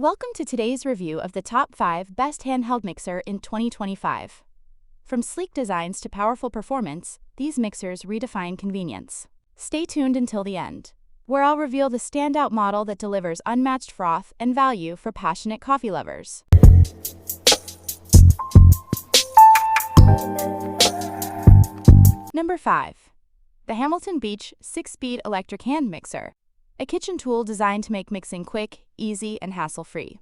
Welcome to today's review of the top 5 best handheld mixer in 2025. From sleek designs to powerful performance, these mixers redefine convenience. Stay tuned until the end, where I'll reveal the standout model that delivers unmatched froth and value for passionate coffee lovers. Number 5. The Hamilton Beach 6-Speed Electric Hand Mixer. A kitchen tool designed to make mixing quick, easy, and hassle-free.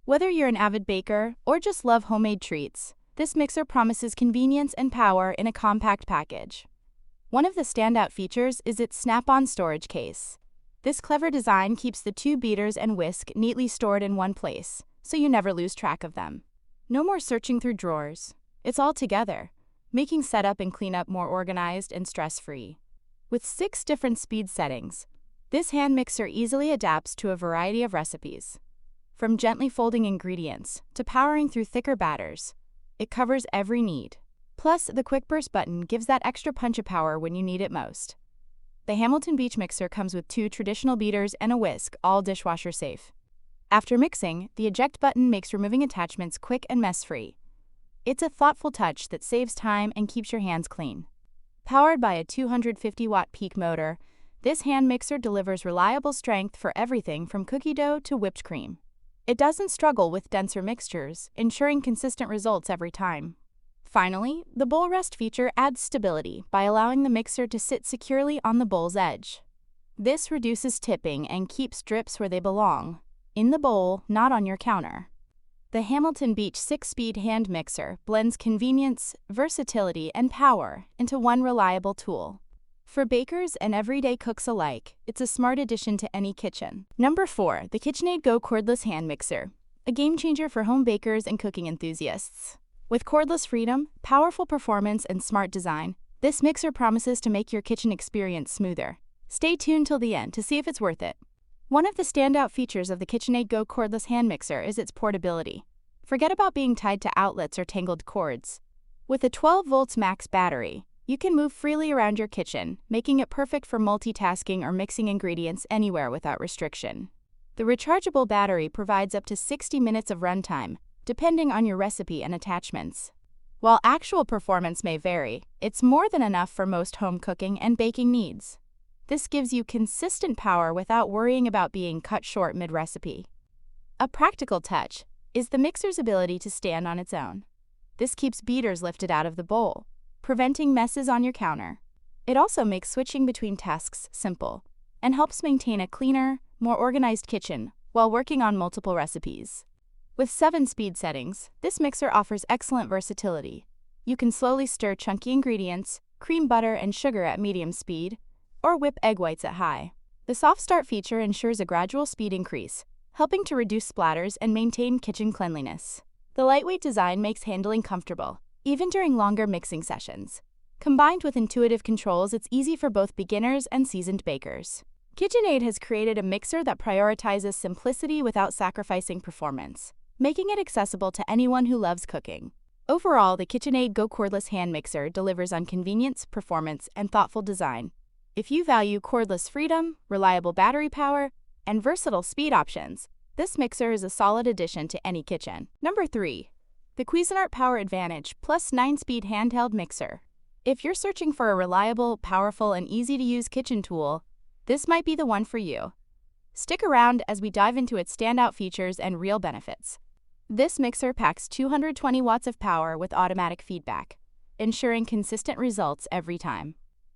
Whether you're an avid baker or just love homemade treats, this mixer promises convenience and power in a compact package. One of the standout features is its snap-on storage case. This clever design keeps the 2 beaters and whisk neatly stored in one place, so you never lose track of them. No more searching through drawers. It's all together, making setup and cleanup more organized and stress-free. With 6 different speed settings, this hand mixer easily adapts to a variety of recipes. From gently folding ingredients to powering through thicker batters, it covers every need. Plus, the quick burst button gives that extra punch of power when you need it most. The Hamilton Beach mixer comes with 2 traditional beaters and a whisk, all dishwasher safe. After mixing, the eject button makes removing attachments quick and mess-free. It's a thoughtful touch that saves time and keeps your hands clean. Powered by a 250-watt peak motor, this hand mixer delivers reliable strength for everything from cookie dough to whipped cream. It doesn't struggle with denser mixtures, ensuring consistent results every time. Finally, the bowl rest feature adds stability by allowing the mixer to sit securely on the bowl's edge. This reduces tipping and keeps drips where they belong, in the bowl, not on your counter. The Hamilton Beach 6-Speed Hand Mixer blends convenience, versatility, and power into one reliable tool. For bakers and everyday cooks alike, it's a smart addition to any kitchen. Number 4. The KitchenAid Go Cordless Hand Mixer. A game-changer for home bakers and cooking enthusiasts. With cordless freedom, powerful performance, and smart design, this mixer promises to make your kitchen experience smoother. Stay tuned till the end to see if it's worth it. One of the standout features of the KitchenAid Go Cordless Hand Mixer is its portability. Forget about being tied to outlets or tangled cords. With a 12 volts max battery, you can move freely around your kitchen, making it perfect for multitasking or mixing ingredients anywhere without restriction. The rechargeable battery provides up to 60 minutes of runtime, depending on your recipe and attachments. While actual performance may vary, it's more than enough for most home cooking and baking needs. This gives you consistent power without worrying about being cut short mid-recipe. A practical touch is the mixer's ability to stand on its own. This keeps beaters lifted out of the bowl, preventing messes on your counter. It also makes switching between tasks simple and helps maintain a cleaner, more organized kitchen while working on multiple recipes. With 7 speed settings, this mixer offers excellent versatility. You can slowly stir chunky ingredients, cream butter and sugar at medium speed, or whip egg whites at high. The soft start feature ensures a gradual speed increase, helping to reduce splatters and maintain kitchen cleanliness. The lightweight design makes handling comfortable, even during longer mixing sessions. Combined with intuitive controls, it's easy for both beginners and seasoned bakers. KitchenAid has created a mixer that prioritizes simplicity without sacrificing performance, making it accessible to anyone who loves cooking. Overall, the KitchenAid Go Cordless Hand Mixer delivers on convenience, performance, and thoughtful design. If you value cordless freedom, reliable battery power, and versatile speed options, this mixer is a solid addition to any kitchen. Number 3. The Cuisinart Power Advantage Plus 9-Speed Handheld Mixer. If you're searching for a reliable, powerful, and easy-to-use kitchen tool, this might be the one for you. Stick around as we dive into its standout features and real benefits. This mixer packs 220 watts of power with automatic feedback, ensuring consistent results every time.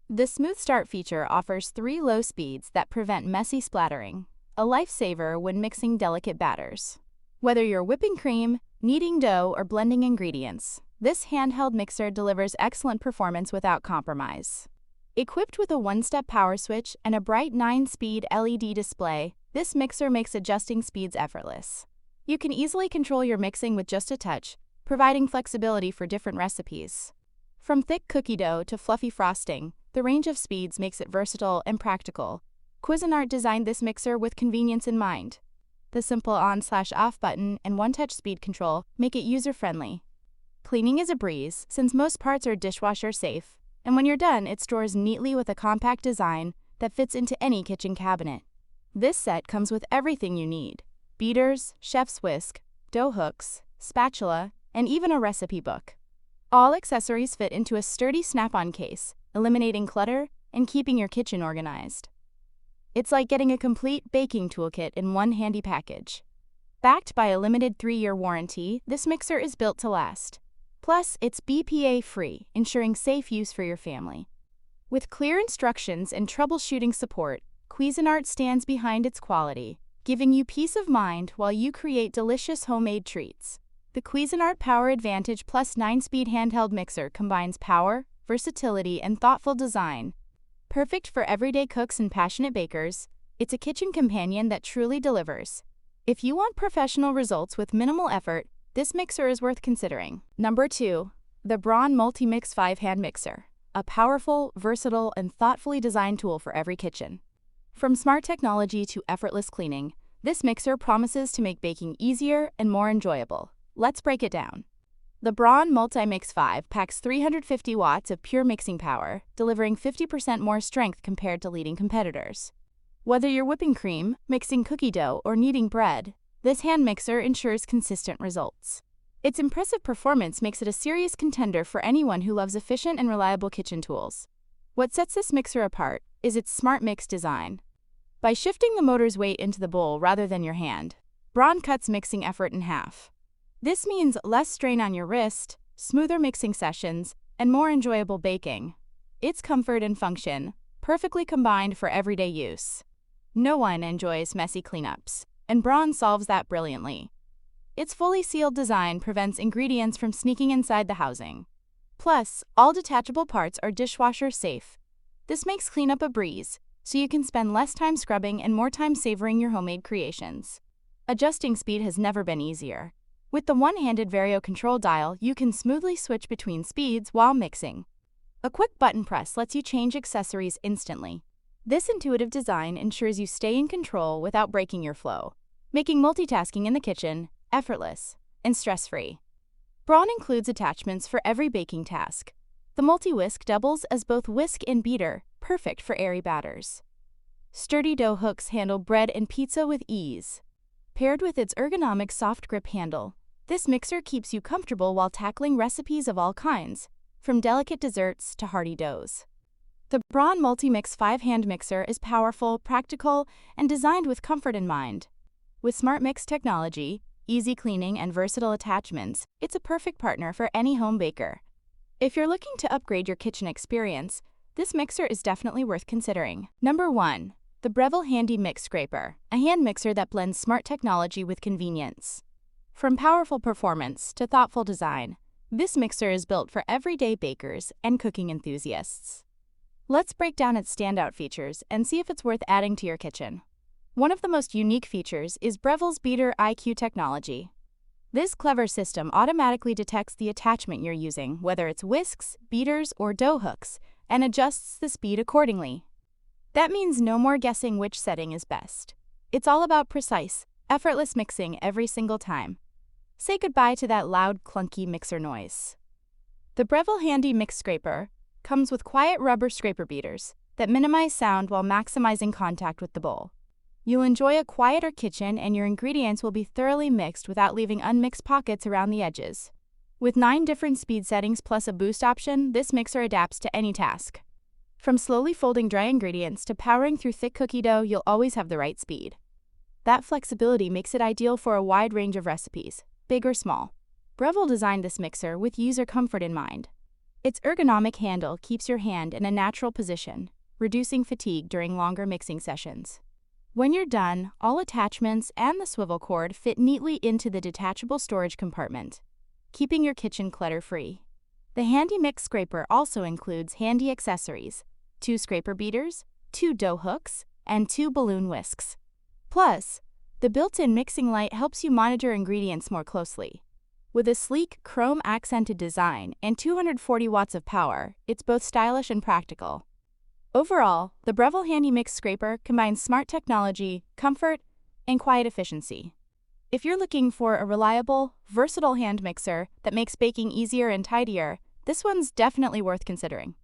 The Smooth Start feature offers 3 low speeds that prevent messy splattering, a lifesaver when mixing delicate batters. Whether you're whipping cream, kneading dough, or blending ingredients, this handheld mixer delivers excellent performance without compromise. Equipped with a 1-step power switch and a bright 9-speed LED display, this mixer makes adjusting speeds effortless. You can easily control your mixing with just a touch, providing flexibility for different recipes. From thick cookie dough to fluffy frosting, the range of speeds makes it versatile and practical. Cuisinart designed this mixer with convenience in mind. The simple on/off button and one-touch speed control make it user-friendly. Cleaning is a breeze, since most parts are dishwasher safe, and when you're done, it stores neatly with a compact design that fits into any kitchen cabinet. This set comes with everything you need: beaters, chef's whisk, dough hooks, spatula, and even a recipe book. All accessories fit into a sturdy snap-on case, eliminating clutter and keeping your kitchen organized. It's like getting a complete baking toolkit in one handy package. Backed by a limited 3-year warranty, this mixer is built to last. Plus, it's BPA-free, ensuring safe use for your family. With clear instructions and troubleshooting support, Cuisinart stands behind its quality, giving you peace of mind while you create delicious homemade treats. The Cuisinart Power Advantage Plus 9-speed handheld mixer combines power, versatility, and thoughtful design. Perfect for everyday cooks and passionate bakers, it's a kitchen companion that truly delivers. If you want professional results with minimal effort, this mixer is worth considering. Number 2. The Braun MultiMix 5-hand mixer. A powerful, versatile, and thoughtfully designed tool for every kitchen. From smart technology to effortless cleaning, this mixer promises to make baking easier and more enjoyable. Let's break it down. The Braun MultiMix 5 packs 350 watts of pure mixing power, delivering 50% more strength compared to leading competitors. Whether you're whipping cream, mixing cookie dough, or kneading bread, this hand mixer ensures consistent results. Its impressive performance makes it a serious contender for anyone who loves efficient and reliable kitchen tools. What sets this mixer apart is its smart mix design. By shifting the motor's weight into the bowl rather than your hand, Braun cuts mixing effort in half. This means less strain on your wrist, smoother mixing sessions, and more enjoyable baking. Its comfort and function, perfectly combined for everyday use. No one enjoys messy cleanups, and Braun solves that brilliantly. Its fully sealed design prevents ingredients from sneaking inside the housing. Plus, all detachable parts are dishwasher safe. This makes cleanup a breeze, so you can spend less time scrubbing and more time savoring your homemade creations. Adjusting speed has never been easier. With the one-handed Vario control dial, you can smoothly switch between speeds while mixing. A quick button press lets you change accessories instantly. This intuitive design ensures you stay in control without breaking your flow, making multitasking in the kitchen effortless and stress-free. Braun includes attachments for every baking task. The multi-whisk doubles as both whisk and beater, perfect for airy batters. Sturdy dough hooks handle bread and pizza with ease. Paired with its ergonomic soft grip handle, this mixer keeps you comfortable while tackling recipes of all kinds, from delicate desserts to hearty doughs. The Braun MultiMix 5-hand mixer is powerful, practical, and designed with comfort in mind. With smart mix technology, easy cleaning, and versatile attachments, it's a perfect partner for any home baker. If you're looking to upgrade your kitchen experience, this mixer is definitely worth considering. Number 1. The Breville Handy Mix Scraper, a hand mixer that blends smart technology with convenience. From powerful performance to thoughtful design, this mixer is built for everyday bakers and cooking enthusiasts. Let's break down its standout features and see if it's worth adding to your kitchen. One of the most unique features is Breville's Beater IQ technology. This clever system automatically detects the attachment you're using, whether it's whisks, beaters, or dough hooks, and adjusts the speed accordingly. That means no more guessing which setting is best. It's all about precise, effortless mixing every single time. Say goodbye to that loud, clunky mixer noise. The Breville Handy Mix Scraper comes with quiet rubber scraper beaters that minimize sound while maximizing contact with the bowl. You'll enjoy a quieter kitchen and your ingredients will be thoroughly mixed without leaving unmixed pockets around the edges. With 9 different speed settings plus a boost option, this mixer adapts to any task. From slowly folding dry ingredients to powering through thick cookie dough, you'll always have the right speed. That flexibility makes it ideal for a wide range of recipes, big or small. Breville designed this mixer with user comfort in mind. Its ergonomic handle keeps your hand in a natural position, reducing fatigue during longer mixing sessions. When you're done, all attachments and the swivel cord fit neatly into the detachable storage compartment, keeping your kitchen clutter-free. The Handy Mix Scraper also includes handy accessories: 2 scraper beaters, 2 dough hooks, and 2 balloon whisks. Plus, the built-in mixing light helps you monitor ingredients more closely. With a sleek, chrome-accented design and 240 watts of power, it's both stylish and practical. Overall, the Breville Handy Mix Scraper combines smart technology, comfort, and quiet efficiency. If you're looking for a reliable, versatile hand mixer that makes baking easier and tidier, this one's definitely worth considering.